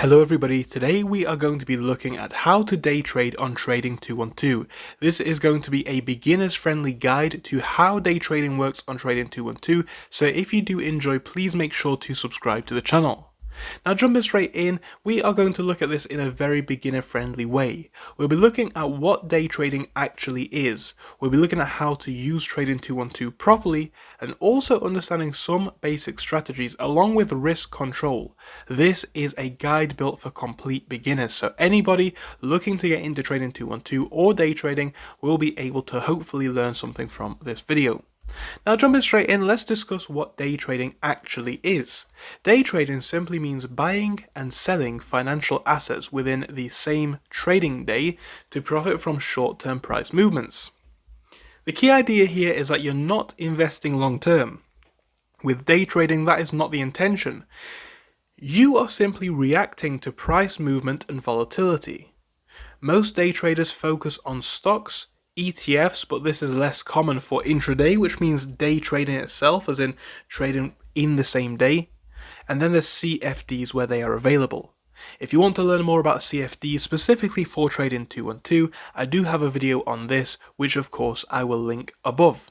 Hello everybody, today we are going to be looking at how to day trade on Trading 212. This is going to be a beginners friendly guide to how day trading works on Trading 212, so if you do enjoy, please make sure to subscribe to the channel. Now jumping straight in, we are going to look at this in a very beginner friendly way. We'll be looking at what day trading actually is, we'll be looking at how to use Trading 212 properly, and also understanding some basic strategies along with risk control. This is a guide built for complete beginners, so anybody looking to get into Trading 212 or day trading will be able to hopefully learn something from this video. Now jumping straight in, let's discuss what day trading actually is. Day trading simply means buying and selling financial assets within the same trading day to profit from short-term price movements. The key idea here is that you're not investing long-term. With day trading, that is not the intention. You are simply reacting to price movement and volatility. Most day traders focus on stocks, ETFs, but this is less common for intraday, which means day trading itself, as in trading in the same day. And then there's CFDs where they are available. If you want to learn more about CFDs specifically for Trading 212, I do have a video on this, which of course I will link above.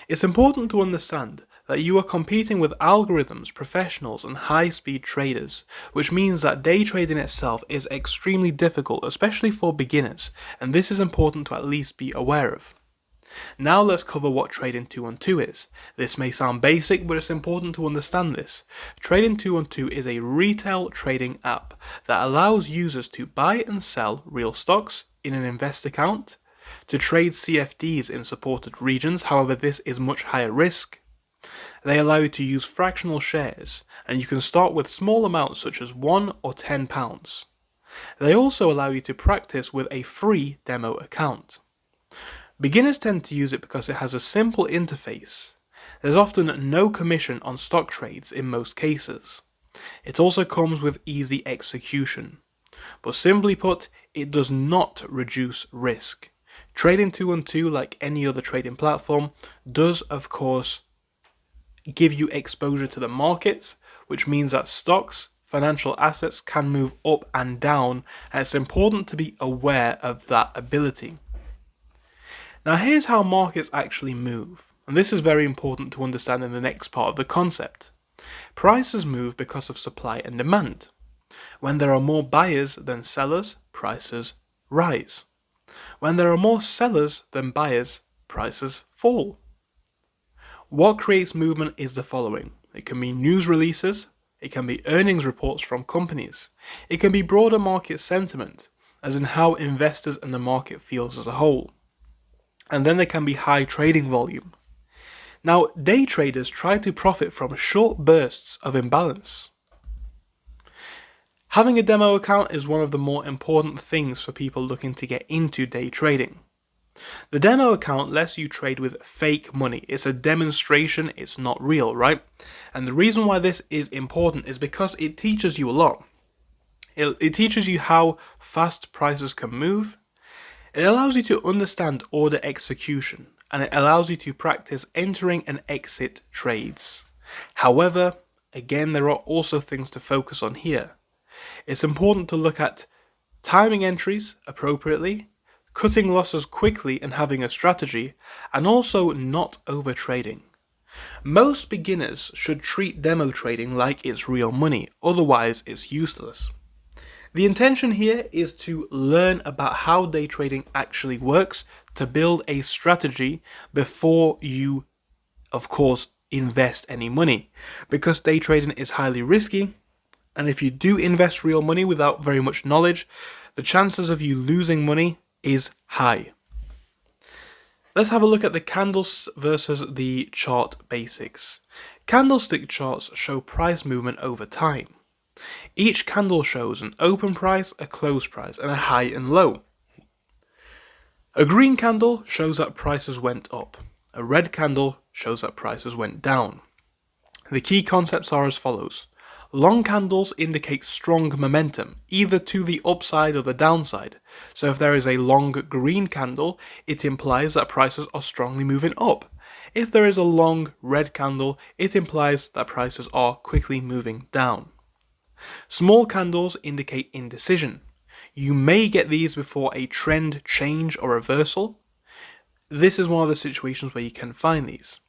It's important to understand that you are competing with algorithms, professionals, and high-speed traders, which means that day trading itself is extremely difficult, especially for beginners, and this is important to at least be aware of. Now let's cover what Trading 212 is. This may sound basic, but it's important to understand this. Trading 212 is a retail trading app that allows users to buy and sell real stocks in an invest account, to trade CFDs in supported regions, however this is much higher risk. They allow you to use fractional shares, and you can start with small amounts such as £1 or £10. They also allow you to practice with a free demo account. Beginners tend to use it because it has a simple interface. There's often no commission on stock trades in most cases. It also comes with easy execution. But simply put, it does not reduce risk. Trading 212, like any other trading platform, does of course give you exposure to the markets, which means that stocks, financial assets can move up and down, and it's important to be aware of that ability. Now here's how markets actually move, and this is very important to understand in the next part of the concept. Prices move because of supply and demand. When there are more buyers than sellers, prices rise. When there are more sellers than buyers, prices fall. What creates movement is the following. It can be news releases, it can be earnings reports from companies, it can be broader market sentiment, as in how investors and the market feels as a whole. And then there can be high trading volume. Now, day traders try to profit from short bursts of imbalance. Having a demo account is one of the more important things for people looking to get into day trading. The demo account lets you trade with fake money. It's a demonstration, it's not real, right? And the reason why this is important is because it teaches you a lot. It teaches you how fast prices can move. It allows you to understand order execution, and it allows you to practice entering and exit trades. However, again, there are also things to focus on here. It's important to look at timing entries appropriately, cutting losses quickly and having a strategy, and also not overtrading. Most beginners should treat demo trading like it's real money, otherwise it's useless. The intention here is to learn about how day trading actually works, to build a strategy before you, of course, invest any money. Because day trading is highly risky, and if you do invest real money without very much knowledge, the chances of you losing money is high. Let's have a look at the candles versus the chart basics. Candlestick charts show price movement over time. Each candle shows an open price, a close price, and a high and low. A green candle shows that prices went up. A red candle shows that prices went down. The key concepts are as follows. Long candles indicate strong momentum, either to the upside or the downside. So if there is a long green candle, it implies that prices are strongly moving up. If there is a long red candle, it implies that prices are quickly moving down. Small candles indicate indecision. You may get these before a trend change or reversal. This is one of the situations where you can find these.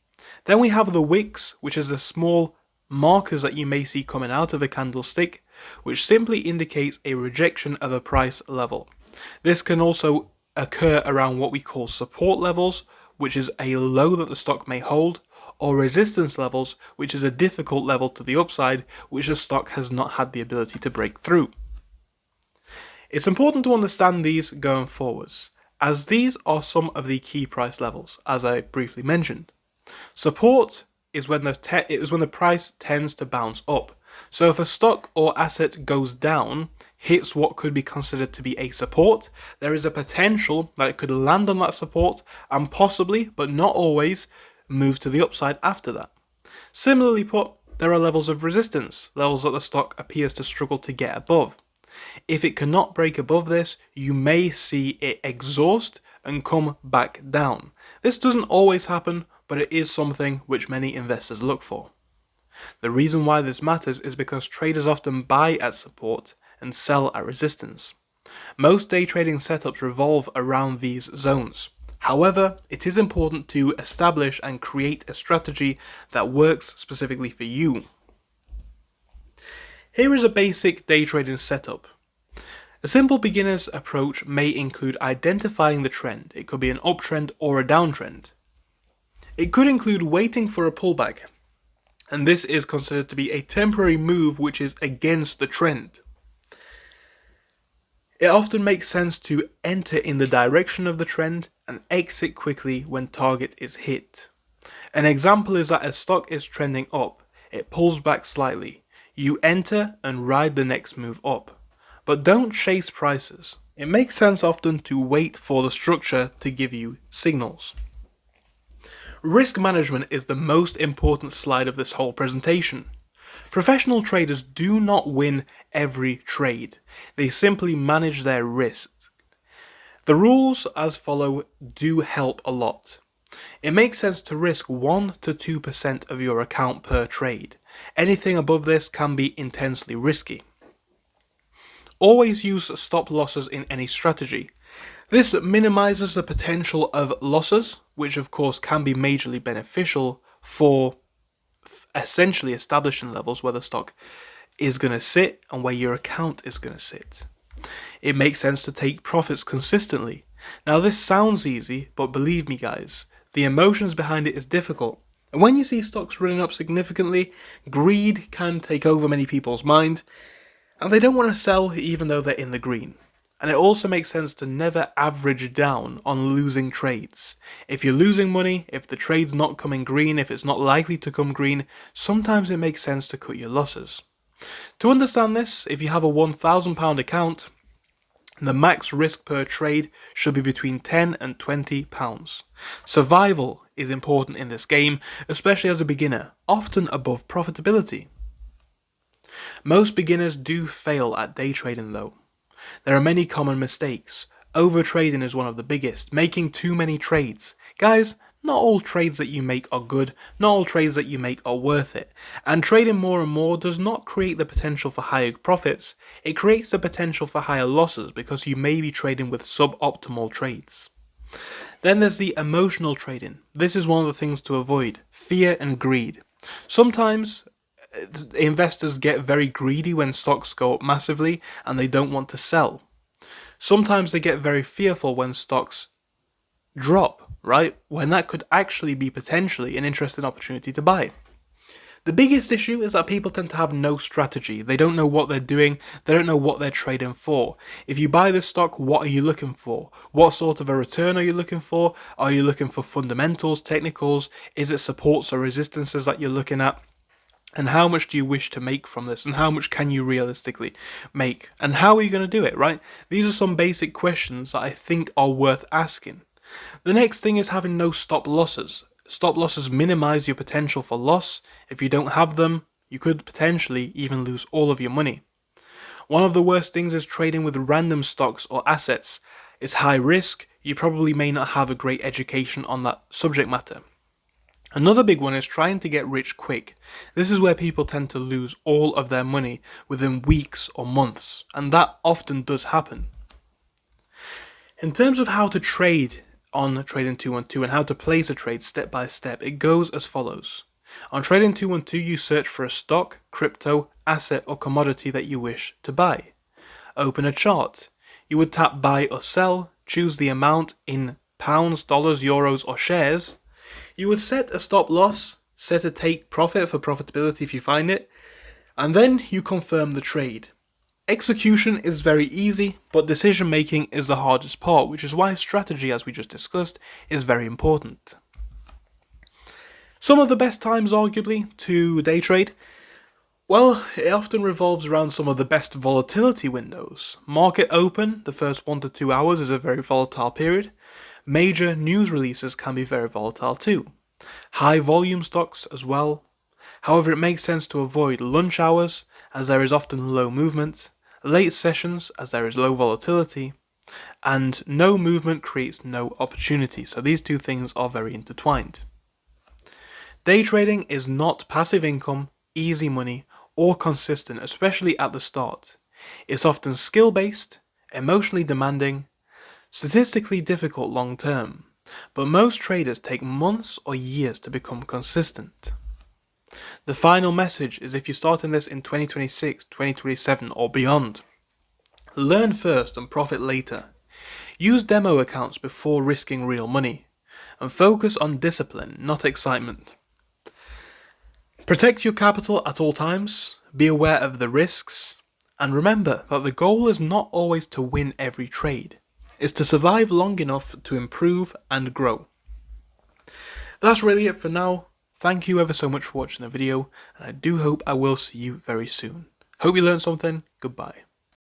Then we have the wicks, which is the small markers that you may see coming out of a candlestick, which simply indicates a rejection of a price level. This can also occur around what we call support levels, which is a low that the stock may hold, or resistance levels, which is a difficult level to the upside, which the stock has not had the ability to break through. It's important to understand these going forwards, as these are some of the key price levels, as I briefly mentioned. Support is when the price tends to bounce up. So if a stock or asset goes down, hits what could be considered to be a support, there is a potential that it could land on that support and possibly, but not always, move to the upside after that. Similarly put, there are levels of resistance, levels that the stock appears to struggle to get above. If it cannot break above this, you may see it exhaust and come back down. This doesn't always happen, but it is something which many investors look for. The reason why this matters is because traders often buy at support and sell at resistance. Most day trading setups revolve around these zones. However, it is important to establish and create a strategy that works specifically for you. Here is a basic day trading setup. A simple beginner's approach may include identifying the trend. It could be an uptrend or a downtrend. It could include waiting for a pullback, and this is considered to be a temporary move which is against the trend. It often makes sense to enter in the direction of the trend and exit quickly when target is hit. An example is that a stock is trending up, it pulls back slightly. You enter and ride the next move up. But don't chase prices. It makes sense often to wait for the structure to give you signals. Risk management is the most important slide of this whole presentation. Professional traders do not win every trade. They simply manage their risk. The rules as follow do help a lot. It makes sense to risk 1 to 2% of your account per trade. Anything above this can be intensely risky. Always use stop losses in any strategy. This minimizes the potential of losses, which of course can be majorly beneficial for essentially establishing levels where the stock is going to sit and where your account is going to sit. It makes sense to take profits consistently. Now this sounds easy, but believe me guys, the emotions behind it is difficult. And when you see stocks running up significantly, greed can take over many people's mind, and they don't want to sell even though they're in the green. And it also makes sense to never average down on losing trades. If you're losing money, if the trade's not coming green, if it's not likely to come green, sometimes it makes sense to cut your losses. To understand this, if you have a £1,000 account, the max risk per trade should be between £10 and £20. Survival is important in this game, especially as a beginner, often above profitability. Most beginners do fail at day trading though. There are many common mistakes. Overtrading is one of the biggest, making too many trades. Guys, not all trades that you make are good, not all trades that you make are worth it. And trading more and more does not create the potential for higher profits, it creates the potential for higher losses because you may be trading with suboptimal trades. Then there's the emotional trading. This is one of the things to avoid, fear and greed. Sometimes investors get very greedy when stocks go up massively and they don't want to sell. Sometimes they get very fearful when stocks drop, right? When that could actually be potentially an interesting opportunity to buy. The biggest issue is that people tend to have no strategy. They don't know what they're doing. They don't know what they're trading for. If you buy this stock, what are you looking for? What sort of a return are you looking for? Are you looking for fundamentals, technicals? Is it supports or resistances that you're looking at? And how much do you wish to make from this? And how much can you realistically make? And how are you going to do it, right? These are some basic questions that I think are worth asking. The next thing is having no stop losses. Stop losses minimize your potential for loss. If you don't have them, you could potentially even lose all of your money. One of the worst things is trading with random stocks or assets. It's high risk. You probably may not have a great education on that subject matter. Another big one is trying to get rich quick. This is where people tend to lose all of their money within weeks or months, and that often does happen. In terms of how to trade on Trading212 and how to place a trade step by step, it goes as follows. On Trading212, you search for a stock, crypto, asset or commodity that you wish to buy. Open a chart. You would tap buy or sell, choose the amount in pounds, dollars, euros or shares. You would set a stop loss, set a take profit for profitability if you find it, and then you confirm the trade. Execution is very easy, but decision making is the hardest part, which is why strategy, as we just discussed, is very important. Some of the best times, arguably, to day trade, well, it often revolves around some of the best volatility windows. Market open, the first 1 to 2 hours is a very volatile period. Major news releases can be very volatile too. High volume stocks as well. However, it makes sense to avoid lunch hours, as there is often low movement, late sessions, as there is low volatility, and no movement creates no opportunity, so these two things are very intertwined. Day trading is not passive income, easy money, or consistent, especially at the start. It's often skill-based, emotionally demanding, statistically difficult long term, but most traders take months or years to become consistent. The final message is, if you're starting this in 2026, 2027 or beyond, learn first and profit later. Use demo accounts before risking real money, and focus on discipline, not excitement. Protect your capital at all times, be aware of the risks, and remember that the goal is not always to win every trade. It's to survive long enough to improve and grow. That's really it for now. Thank you ever so much for watching the video, and I do hope I will see you very soon. Hope you learned something. Goodbye.